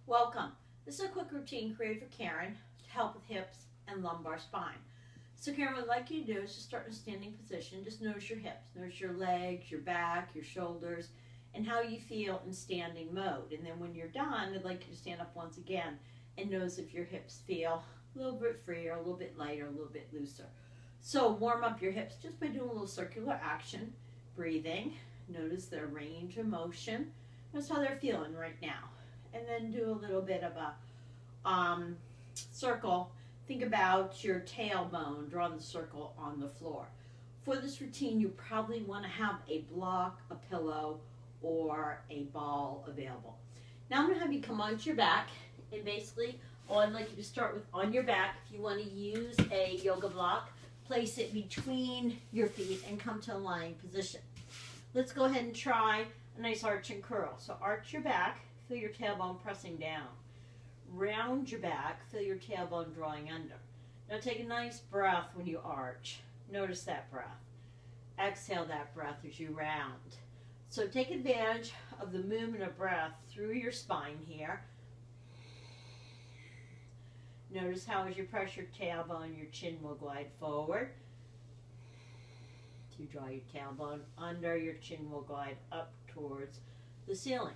Welcome. This is a quick routine created for Karen to help with hips and lumbar spine. So Karen, what I'd like you to do is just start in a standing position. Just notice your hips, notice your legs, your back, your shoulders, and how you feel in standing mode. And then when you're done, I'd like you to stand up once again and notice if your hips feel a little bit freer, a little bit lighter, a little bit looser. So warm up your hips just by doing a little circular action, breathing. Notice their range of motion. Notice how they're feeling right now. And then do a little bit of a circle. Think about your tailbone, draw the circle on the floor. For this routine, you probably want to have a block, a pillow, or a ball available. Now I'm going to have you come onto your back, and basically all I'd like you to start with on your back. If you want to use a yoga block, place it between your feet and come to a lying position. Let's go ahead and try a nice arch and curl. So arch your back. Feel your tailbone pressing down. Round your back, feel your tailbone drawing under. Now take a nice breath when you arch. Notice that breath. Exhale that breath as you round. So take advantage of the movement of breath through your spine here. Notice how as you press your tailbone, your chin will glide forward. As you draw your tailbone under, your chin will glide up towards the ceiling.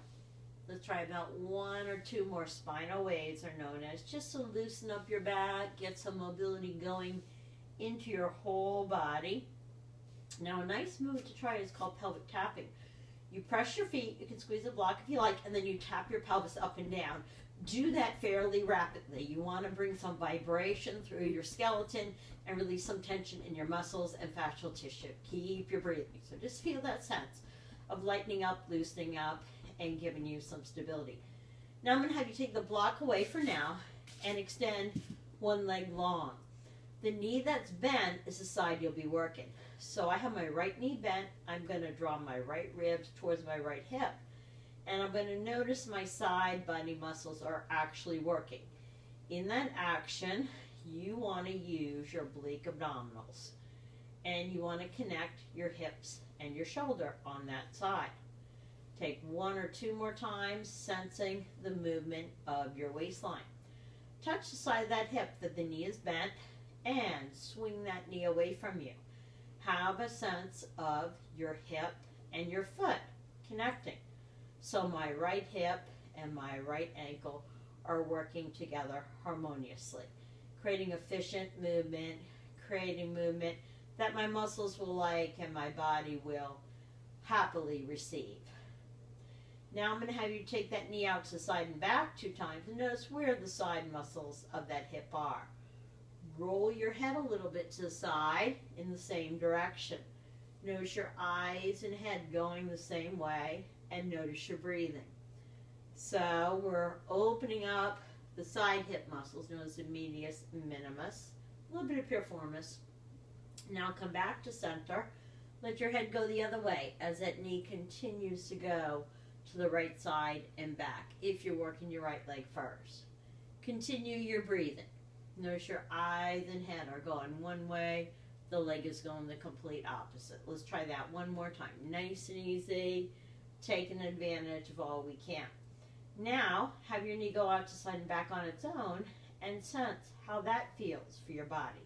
Let's try about 1 or 2 more spinal waves are known as, just to loosen up your back, get some mobility going into your whole body. Now a nice move to try is called pelvic tapping. You press your feet, you can squeeze a block if you like, and then you tap your pelvis up and down. Do that fairly rapidly. You want to bring some vibration through your skeleton and release some tension in your muscles and fascial tissue. Keep your breathing. So just feel that sense of lightening up, loosening up, and giving you some stability. Now I'm going to have you take the block away for now and extend one leg long. The knee that's bent is the side you'll be working. So I have my right knee bent. I'm going to draw my right ribs towards my right hip. And I'm going to notice my side body muscles are actually working. In that action, you want to use your oblique abdominals. And you want to connect your hips and your shoulder on that side. Take 1 or 2 more times, sensing the movement of your waistline. Touch the side of that hip that the knee is bent and swing that knee away from you. Have a sense of your hip and your foot connecting. So my right hip and my right ankle are working together harmoniously, creating efficient movement, creating movement that my muscles will like and my body will happily receive. Now I'm going to have you take that knee out to the side and back 2 times and notice where the side muscles of that hip are. Roll your head a little bit to the side in the same direction. Notice your eyes and head going the same way and notice your breathing. So we're opening up the side hip muscles, known as the medius minimus, a little bit of piriformis. Now come back to center. Let your head go the other way as that knee continues to go to the right side and back if you're working your right leg first. Continue your breathing. Notice your eyes and head are going one way, the leg is going the complete opposite. Let's try that one more time. Nice and easy, taking advantage of all we can. Now have your knee go out to side and back on its own and sense how that feels for your body.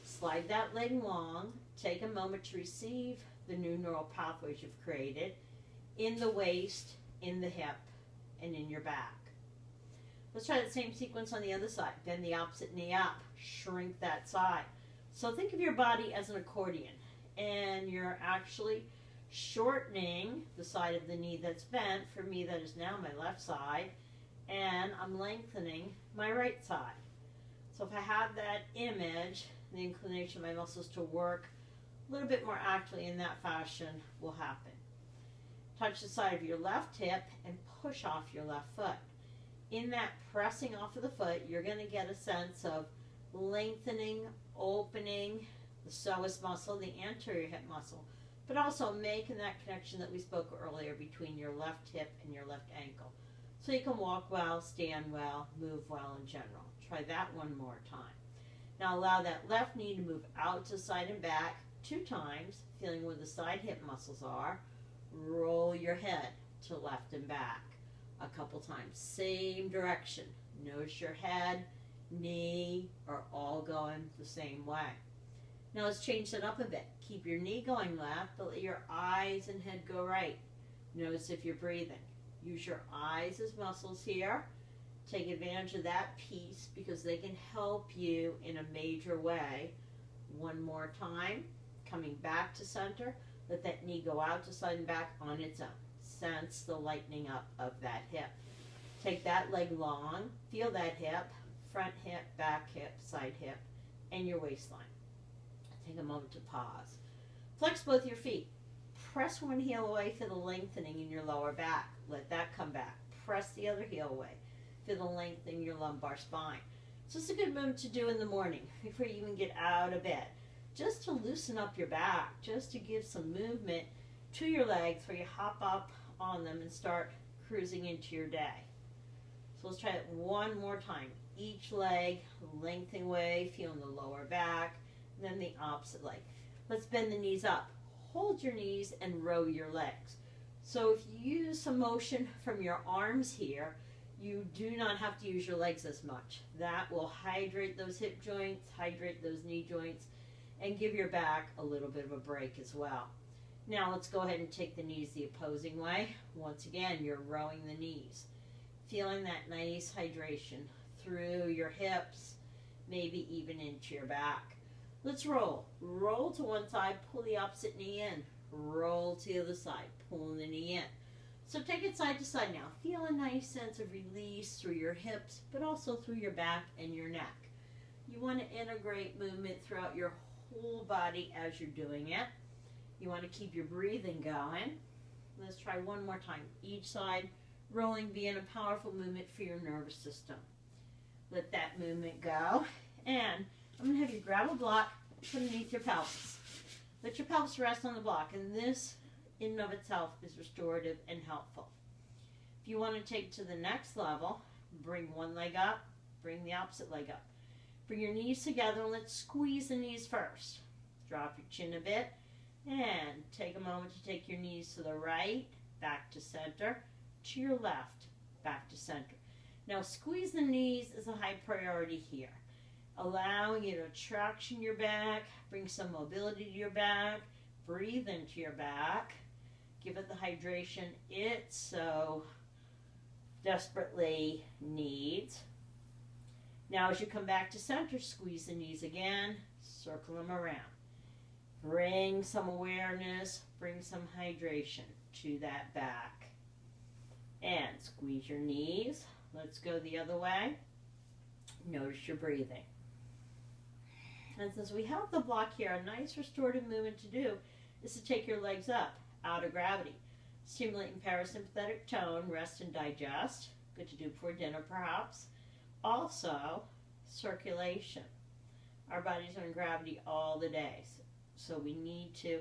Slide that leg long, take a moment to receive the new neural pathways you've created in the waist, in the hip, and in your back. Let's try the same sequence on the other side. Bend the opposite knee up, shrink that side. So think of your body as an accordion, and you're actually shortening the side of the knee that's bent. For me, that is now my left side, and I'm lengthening my right side. So if I have that image, the inclination of my muscles to work a little bit more actively in that fashion will happen. Touch the side of your left hip and push off your left foot. In that pressing off of the foot, you're going to get a sense of lengthening, opening the psoas muscle, the anterior hip muscle, but also making that connection that we spoke earlier between your left hip and your left ankle. So you can walk well, stand well, move well in general. Try that one more time. Now allow that left knee to move out to side and back 2 times, feeling where the side hip muscles are. Roll your head to left and back. a couple times. Same direction. Notice your head, knee are all going the same way. Now let's change that up a bit. Keep your knee going left, but let your eyes and head go right. Notice if you're breathing. Use your eyes as muscles here. Take advantage of that piece because they can help you in a major way. One more time. Coming back to center. Let that knee go out to side and back on its own. Sense the lightening up of that hip. Take that leg long. Feel that hip. Front hip, back hip, side hip, and your waistline. Take a moment to pause. Flex both your feet. Press one heel away for the lengthening in your lower back. Let that come back. Press the other heel away for the lengthening in your lumbar spine. So it's a good movement to do in the morning before you even get out of bed. Just to loosen up your back, just to give some movement to your legs where you hop up on them and start cruising into your day. So let's try it one more time. Each leg, lengthening away, feeling the lower back, and then the opposite leg. Let's bend the knees up. Hold your knees and row your legs. So if you use some motion from your arms here, you do not have to use your legs as much. That will hydrate those hip joints, hydrate those knee joints, and give your back a little bit of a break as well. Now let's go ahead and take the knees the opposing way. Once again, you're rowing the knees. Feeling that nice hydration through your hips, maybe even into your back. Let's roll. Roll to one side, pull the opposite knee in. Roll to the other side, pulling the knee in. So take it side to side now. Feel a nice sense of release through your hips, but also through your back and your neck. You want to integrate movement throughout your whole body as you're doing it. You want to keep your breathing going. Let's try one more time. Each side, rolling being a powerful movement for your nervous system. Let that movement go. And I'm going to have you grab a block, put underneath your pelvis. Let your pelvis rest on the block, and this in and of itself is restorative and helpful. If you want to take it to the next level, bring one leg up, bring the opposite leg up. Bring your knees together and let's squeeze the knees first. Drop your chin a bit and take a moment to take your knees to the right, back to center, to your left, back to center. Now squeeze the knees is a high priority here. Allowing you to traction your back, bring some mobility to your back, breathe into your back, give it the hydration it so desperately needs. Now as you come back to center, squeeze the knees again, circle them around. Bring some awareness, bring some hydration to that back. And squeeze your knees. Let's go the other way. Notice your breathing. And since we have the block here, a nice restorative movement to do is to take your legs up, out of gravity. Stimulating parasympathetic tone, rest and digest. Good to do before dinner perhaps. Also, circulation. Our bodies are in gravity all the day, so we need to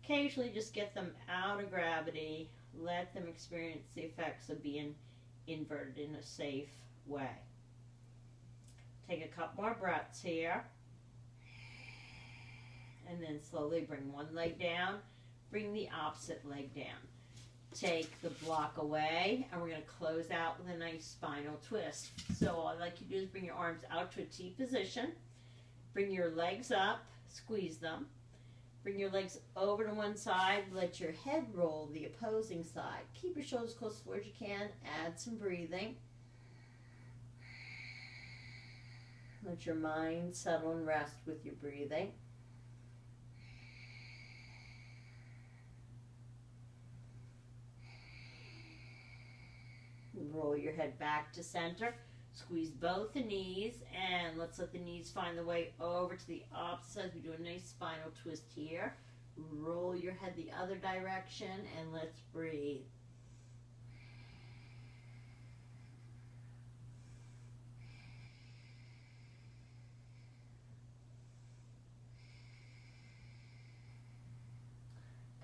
occasionally just get them out of gravity, let them experience the effects of being inverted in a safe way. Take a couple more breaths here. And then slowly bring one leg down, bring the opposite leg down. Take the block away, and we're going to close out with a nice spinal twist. So all I'd like you to do is bring your arms out to a T position. Bring your legs up, squeeze them. Bring your legs over to one side, let your head roll the opposing side. Keep your shoulders close as far as you can, add some breathing. Let your mind settle and rest with your breathing. Roll your head back to center. Squeeze both the knees, and let's let the knees find the way over to the opposite side. We do a nice spinal twist here. Roll your head the other direction, and let's breathe.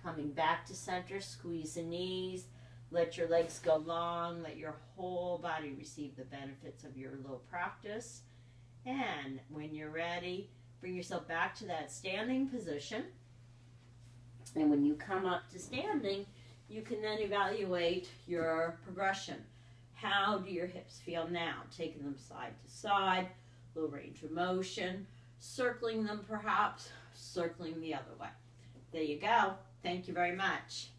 Coming back to center, squeeze the knees. Let your legs go long. Let your whole body receive the benefits of your little practice. And when you're ready, bring yourself back to that standing position. And when you come up to standing, you can then evaluate your progression. How do your hips feel now? Taking them side to side, low range of motion, circling them perhaps, circling the other way. There you go. Thank you very much.